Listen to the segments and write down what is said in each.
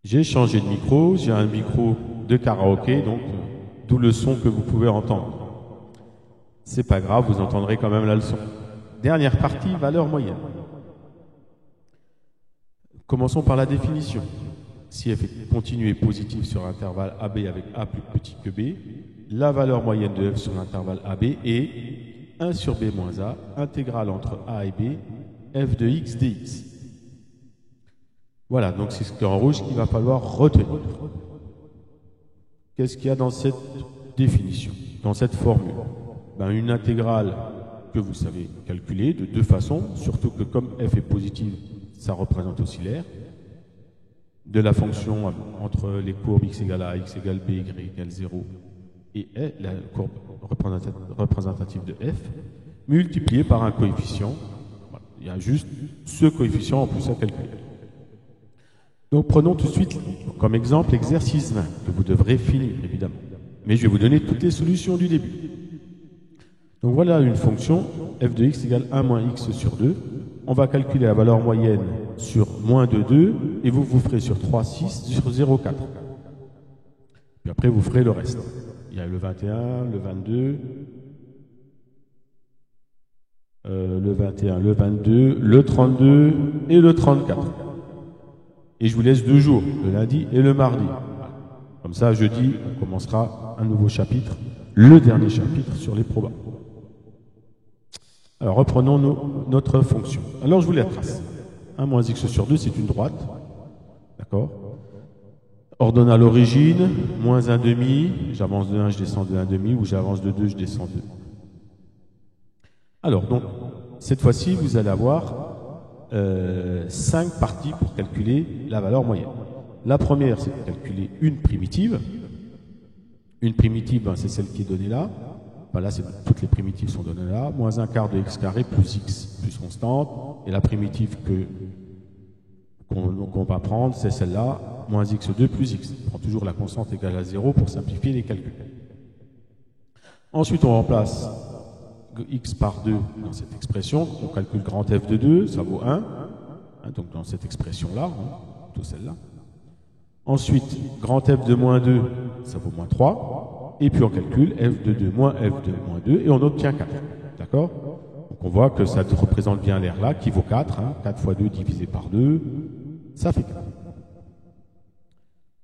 J'ai changé de micro, j'ai un micro de karaoké, donc d'où le son que vous pouvez entendre. C'est pas grave, vous entendrez quand même la leçon. Dernière partie, valeur moyenne. Commençons par la définition. Si f est continue et positive sur l'intervalle AB avec A plus petit que B, la valeur moyenne de f sur l'intervalle AB est 1 sur B moins A, intégrale entre A et B, f de x dx. Voilà, donc c'est ce qui est en rouge qu'il va falloir retenir. Qu'est-ce qu'il y a dans cette définition, dans cette formule? Une intégrale que vous savez calculer de deux façons, surtout que comme f est positive, ça représente aussi l'air. De la fonction entre les courbes x égale a, x égale b, y égale 0 et la courbe représentative de f, multipliée par un coefficient. Voilà. Il y a juste ce coefficient en plus à calculer. Donc prenons tout de suite comme exemple l'exercice 20, que vous devrez finir évidemment. Mais je vais vous donner toutes les solutions du début. Donc voilà une fonction f de x égale 1 moins x sur 2. On va calculer la valeur moyenne sur moins de 2 et vous ferez sur 3, 6, sur 0, 4. Puis après vous ferez le reste. Il y a le 21, le 22, le 21, le 22, le 32 et le 34. Et je vous laisse 2 jours, le lundi et le mardi. Comme ça, jeudi, on commencera un nouveau chapitre, le dernier chapitre sur les probas. Alors, reprenons notre fonction. Alors, je vous la trace. 1 moins x sur 2, c'est une droite. D'accord? Ordonnée à l'origine, moins 1 demi. J'avance de 1, je descends de 1 demi, ou j'avance de 2, je descends de 2. Alors, donc, cette fois-ci, vous allez avoir 5 parties pour calculer la valeur moyenne. La première, c'est de calculer une primitive. Une primitive, c'est celle qui est donnée là. Là, toutes les primitives sont données là. Moins 1 quart de x carré plus x plus constante. Et la primitive qu'on va prendre, c'est celle-là, moins x2 plus x. On prend toujours la constante égale à 0 pour simplifier les calculs. Ensuite, on remplace x par 2 dans cette expression. On calcule grand f de 2, ça vaut 1. Donc dans cette expression-là, tout celle-là. Ensuite, grand f de moins 2, ça vaut moins 3. Et puis on calcule f de 2 moins f de moins 2 et on obtient 4. D'accord? Donc on voit que ça représente bien l'air là qui vaut 4. 4 fois 2 divisé par 2, ça fait 4.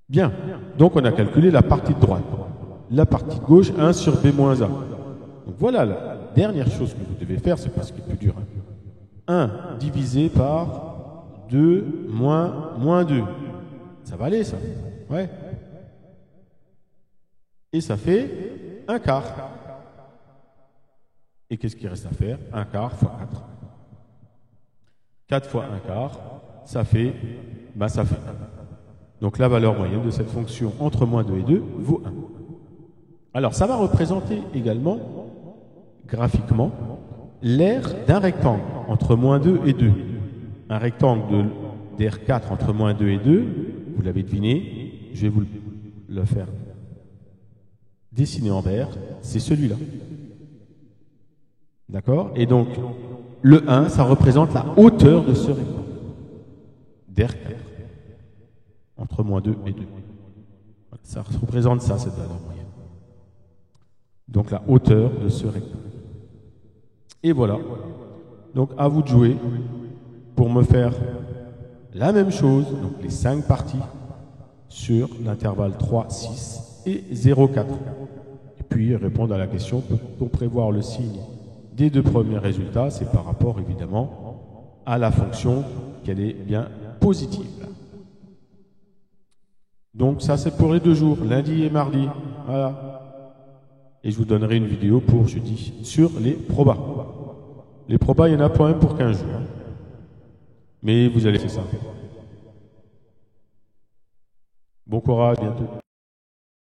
Bien. Donc on a calculé la partie de droite. La partie de gauche, 1 sur b moins a. Donc voilà la dernière chose que vous devez faire, c'est pas ce qui est plus dur. 1 divisé par 2 moins 2. Ça va aller ça? Ouais. Et ça fait 1 quart. Et qu'est-ce qu'il reste à faire? 1 quart fois 4. 4 fois 1 quart, ça fait 1. Donc la valeur moyenne de cette fonction entre moins 2 et 2 vaut 1. Alors ça va représenter également, graphiquement, l'aire d'un rectangle entre moins 2 et 2. Un rectangle d'aire 4 entre moins 2 et 2, vous l'avez deviné, je vais vous le faire dessiné en vert, c'est celui-là. D'accord? Et donc, le 1, ça représente la hauteur de ce rectangle. D'air 4. Entre moins 2 et 2. Ça représente ça, cette valeur moyenne. Donc, la hauteur de ce rectangle. Et voilà. Donc, à vous de jouer pour me faire la même chose, donc les 5 parties, sur l'intervalle 3, 6 et 0, 4. Et puis répondre à la question, peut-on prévoir le signe des deux premiers résultats? C'est par rapport évidemment à la fonction qu'elle est bien positive. Donc ça c'est pour les 2 jours, lundi et mardi. Voilà. Et je vous donnerai une vidéo pour jeudi sur les probas. Les probas, il y en a pas un pour 15 jours. Mais vous allez faire ça. Bon courage, bientôt.